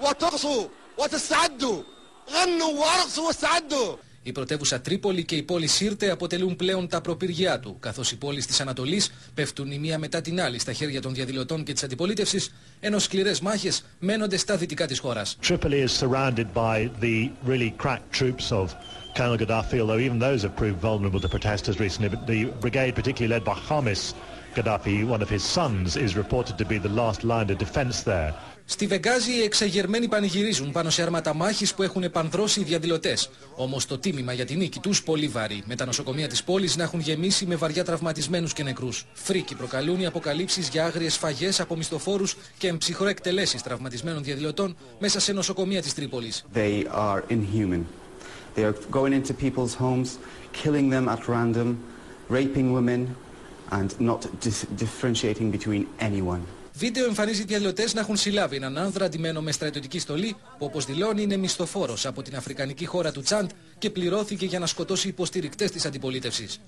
وترقصوا وتستعدوا غنوا وارقصوا واستعدوا. Η πρωτεύουσα Τρίπολη και η πόλη Σύρτε αποτελούν πλέον τα προπυριά του, καθώς οι πόλεις της Ανατολής πέφτουν η μία μετά την άλλη στα χέρια των διαδηλωτών και της αντιπολίτευσης, ενώ σκληρές μάχες μένονται στα δυτικά της χώρας. Tripoli is surrounded by the really crack troops of Colonel Gaddafi, although even those have proved vulnerable to protesters recently. But the brigade, particularly led by Hamis Gaddafi, one of his sons, is reported to be the last line of defense there. Στη Βεγγάζη οι εξεγερμένοι πανηγυρίζουν πάνω σε άρματα μάχης που έχουν επανδρώσει οι διαδηλωτές. Όμως το τίμημα για τη νίκη τους πολύ βαρύ, με τα νοσοκομεία της πόλης να έχουν γεμίσει με βαριά τραυματισμένους και νεκρούς. Φρίκη προκαλούν οι αποκαλύψεις για άγριες σφαγές από μισθοφόρους και εμψυχροεκτελέσεις τραυματισμένων διαδηλωτών μέσα σε νοσοκομεία της Τρίπολης. They are inhuman. They are going into people's homes, killing them at random, raping women and not differentiating between anyone. Βίντεο εμφανίζει διαδηλωτές να έχουν συλλάβει έναν άνδρα ντυμένο με στρατιωτική στολή που, όπως δηλώνει, είναι μισθοφόρος από την αφρικανική χώρα του Τσάντ και πληρώθηκε για να σκοτώσει υποστηρικτές της αντιπολίτευσης.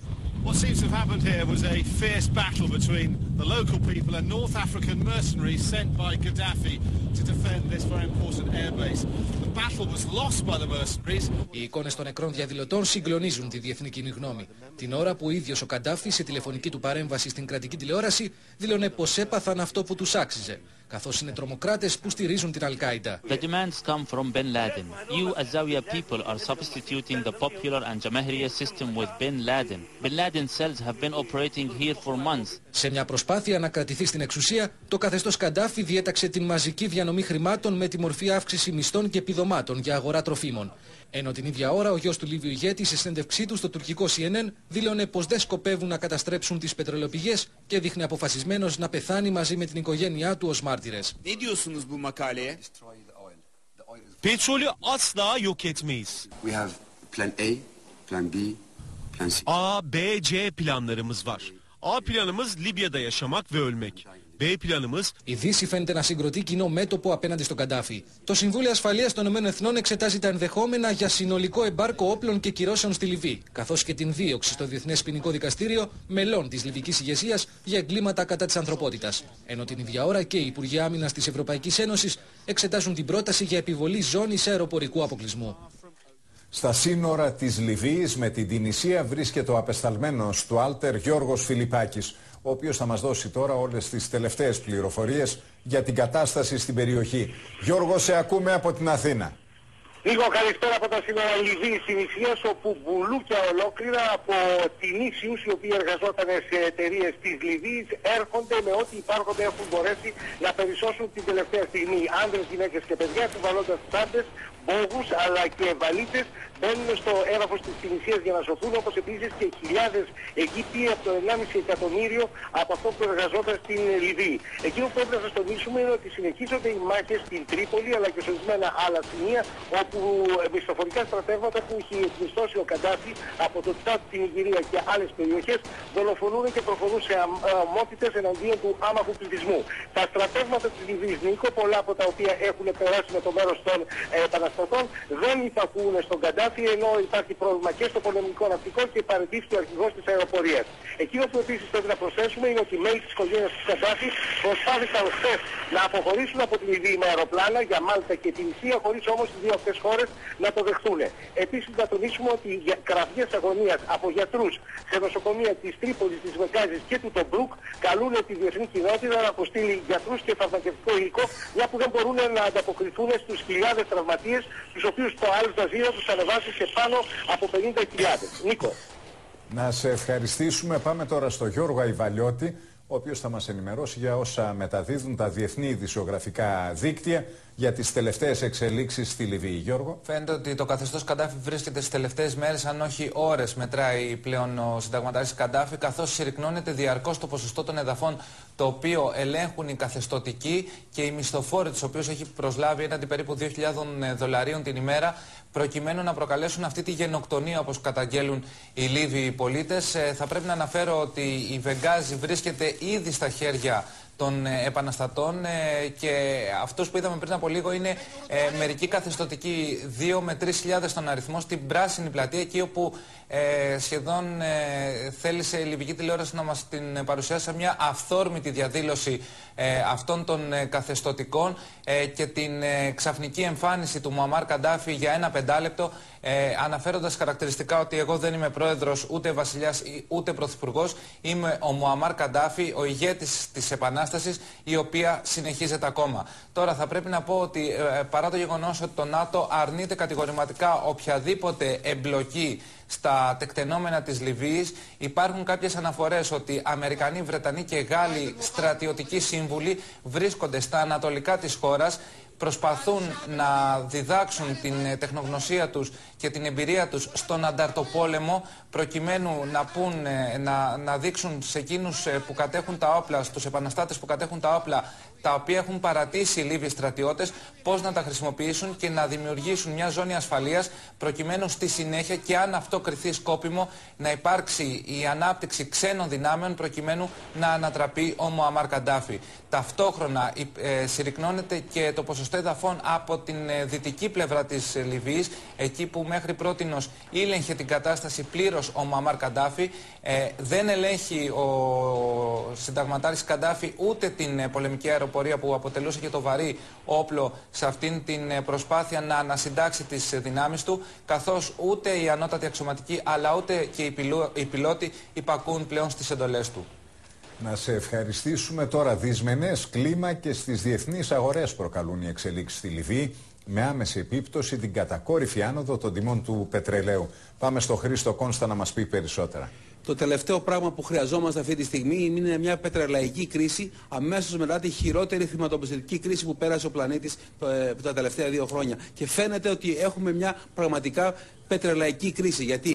What seems to have happened here was a fierce battle between the local people and North African mercenaries sent by Gaddafi to defend this very important airbase. The battle was lost by the mercenaries. Οι εικόνες των νεκρών διαδηλωτών συγκλονίζουν τη διεθνή κοινή γνώμη. Την ώρα που ο ίδιος ο Καντάφη σε τηλεφωνική του παρέμβαση στην κρατική τηλεόραση δήλωνε πως έπαθαν αυτό που τους άξιζε, καθώς είναι τρομοκράτες που στηρίζουν την Αλ-Κάιντα. The demands come from Bin Laden. You as Zawiya people are substituting the popular and Jamahiriya system with Bin Laden. Bin Laden cells have been operating here for months. Σε μια προσπάθεια να κρατηθεί στην εξουσία, το καθεστώς Καντάφη διέταξε την μαζική διανομή χρημάτων με τη μορφή αύξηση μισθών και επιδομάτων για αγορά τροφίμων. Ενώ την ίδια ώρα ο γιος του Λίβιου ηγέτη σε συνέντευξή του στο τουρκικό CNN δήλωνε πως δεν σκοπεύουν να καταστρέψουν τις πετρελαιοπηγές και δείχνει αποφασισμένος να πεθάνει μαζί με την οικογένειά του ως μάρτυρες. Petrolü asla yok etmeyiz. We have plan A, plan B, plan C. A, B, C planlarımız var. A planımız Libya'da yaşamak ve ölmek. B planımız... Η Δύση φαίνεται να συγκροτεί κοινό μέτωπο απέναντι στον Καντάφη. Το Συμβούλιο Ασφαλείας των ΗΠΑ εξετάζει τα ενδεχόμενα για συνολικό εμπάρκο όπλων και κυρώσεων στη Λιβύη, καθώς και την δίωξη στο Διεθνές Ποινικό Δικαστήριο μελών της Λιβικής ηγεσίας για εγκλήματα κατά της ανθρωπότητας. Ενώ την ίδια ώρα και οι Υπουργοί Άμυνας της Ευρωπαϊκής Ένωσης εξετάζουν την πρόταση για επιβολή ζώνης αεροπορικού αποκλεισμού. Στα σύνορα της Λιβύης με την Τινησία βρίσκεται ο απεσταλμένος του Άλτερ Γιώργος Φιλιππάκης, ο οποίος θα μας δώσει τώρα όλες τις τελευταίες πληροφορίες για την κατάσταση στην περιοχή. Γιώργο, σε ακούμε από την Αθήνα. Λίγο καλησπέρα από τα σύνορα Λιβύης Τινησίας, όπου μπουλούκια ολόκληρα από Τινήσιους οι οποίοι εργαζόταν σε εταιρείες της Λιβύης έρχονται με ό,τι υπάρχονται, έχουν μπορέσει να περισσώσουν την τελευταία στιγμή. Άντρες, γυναίκες και παιδιά επιβαλλόντας τσάντες, μπόγους αλλά και βαλίτσες μπαίνουν στο έδαφος της Τινησίας για να σωθούν, όπως επίσης και χιλιάδες Αιγύπτιοι από το 1,5 εκατομμύριο από αυτό που εργαζόταν στην Λιβύη. Εκείνο που πρέπει να σας τονίσουμε είναι ότι συνεχίζονται οι μάχες στην Τρίπολη αλλά και σε ορισμένα άλλα σημεία όπου μισθοφορικά στρατεύματα που έχει εκμισθώσει ο Καντάφη από το Τσάντ, την Ιγυρία και άλλες περιοχές δολοφονούν και προχωρούν σε αμμότητες εναντίον του άμαχου πληθυσμού. Τα στρατεύματα της Λιβύης, Νίκο, πολλά από τα οποία έχουν περάσει με το μέρος των επαναστατών, δεν υπακούουν στον Καντάφη, ενώ υπάρχει πρόβλημα και στο πολεμικό ναυτικό και παραιτήθηκε ο αρχηγός της αεροπορίας. Εκείνο που επίσης πρέπει να προσθέσουμε είναι ότι οι μέλη της οικογένειας του Καντάφη προσπάθησαν χθες να αποχωρήσουν από την Λιβύη με αεροπλάνα για Μάλτα και την Ισία, χωρίς όμως οι δύο αυτές χώρες να το δεχτούν. Επίσης να τονίσουμε ότι οι κραυγές αγωνίας από γιατρούς σε νοσοκομεία της Τρίπολης, της Βεγγάζης και του Τομπρούκ καλούν τη διεθνή κοινότητα να αποστείλει γιατρούς και φαρμακευτικό υλικό, μια που δεν μπορούν να ανταποκριθούν στους χιλιάδες τραυματίες, τους οποίους το Αλ-Τζαζίρα τους ανεβάζει σε πάνω από 50.000. Νίκο. Να σε ευχαριστήσουμε. Πάμε τώρα στο Γιώργο Αϊβαλιώτη, ο οποίος θα μας ενημερώσει για όσα μεταδίδουν τα διεθνή ειδησιογραφικά δίκτυα για τις τελευταίες εξελίξεις στη Λιβύη. Γιώργο. Φαίνεται ότι το καθεστώς Καντάφη βρίσκεται στις τελευταίες μέρες, αν όχι ώρες, μετράει πλέον ο συνταγματάρχης Καντάφη, καθώς συρρυκνώνεται διαρκώς το ποσοστό των εδαφών το οποίο ελέγχουν οι καθεστωτικοί και οι μισθοφόροι, τους οποίους έχει προσλάβει έναντι περίπου $2.000 την ημέρα, προκειμένου να προκαλέσουν αυτή τη γενοκτονία, όπως καταγγέλουν οι Λίβιοι πολίτες. Θα πρέπει να αναφέρω ότι η Βεγγάζη βρίσκεται ήδη στα χέρια των επαναστατών και αυτούς που είδαμε πριν από λίγο είναι μερικοί καθεστωτικοί, 2 με 3 χιλιάδες στον αριθμό, στην Πράσινη Πλατεία, εκεί όπου σχεδόν θέλησε η Λιβική τηλεόραση να μας την παρουσιάσει μια αυθόρμητη διαδήλωση αυτών των καθεστωτικών και την ξαφνική εμφάνιση του Μουαμάρ Καντάφη για ένα 5 λεπτό, αναφέροντας χαρακτηριστικά ότι εγώ δεν είμαι πρόεδρος, ούτε βασιλιάς, ούτε πρωθυπουργός, είμαι ο Μουαμάρ Καντάφη, ο ηγέτης της Επανάστασης, η οποία συνεχίζεται ακόμα. Τώρα θα πρέπει να πω ότι παρά το γεγονός ότι το ΝΑΤΟ αρνείται κατηγορηματικά οποιαδήποτε εμπλοκή στα τεκτενόμενα της Λιβύης, υπάρχουν κάποιες αναφορές ότι Αμερικανοί, Βρετανοί και Γάλλοι στρατιωτικοί σύμβουλοι βρίσκονται στα ανατολικά της χώρας, προσπαθούν να διδάξουν την τεχνογνωσία τους και την εμπειρία τους στον ανταρτοπόλεμο, προκειμένου να δείξουν σε εκείνους που κατέχουν τα όπλα, στους επαναστάτες που κατέχουν τα όπλα, τα οποία έχουν παρατήσει οι Λίβοι στρατιώτες, πώς να τα χρησιμοποιήσουν και να δημιουργήσουν μια ζώνη ασφαλείας, προκειμένου στη συνέχεια, και αν αυτό κριθεί σκόπιμο, να υπάρξει η ανάπτυξη ξένων δυνάμεων, προκειμένου να ανατραπεί ο Μουαμάρ Καντάφη. Ταυτόχρονα συρρυκνώνεται και το ποσοστό εδαφών από την δυτική πλευρά της Λιβύης, εκεί που μέχρι πρότινος ήλεγχε την κατάσταση πλήρως ο Μουαμάρ Καντάφη. Δεν ελέγχει ο συνταγματάρχης Καντάφη ούτε την πολεμική αεροπορία, που αποτελούσε και το βαρύ όπλο σε αυτήν την προσπάθεια να ανασυντάξει τις δυνάμεις του, καθώς ούτε οι ανώτατοι αξιωματικοί αλλά ούτε και οι πιλότοι υπακούν πλέον στις εντολές του. Να σε ευχαριστήσουμε. Τώρα, δυσμενές κλίμα και στις διεθνείς αγορές προκαλούν οι εξελίξεις στη Λιβύη, με άμεση επίπτωση την κατακόρυφη άνοδο των τιμών του πετρελαίου. Πάμε στο Χρήστο Κόνστα να μας πει περισσότερα. Το τελευταίο πράγμα που χρειαζόμαστε αυτή τη στιγμή είναι μια πετρελαϊκή κρίση, αμέσως μετά τη χειρότερη χρηματοπιστωτική κρίση που πέρασε ο πλανήτης τα τελευταία 2 χρόνια. Και φαίνεται ότι έχουμε μια πραγματικά πετρελαϊκή κρίση. Γιατί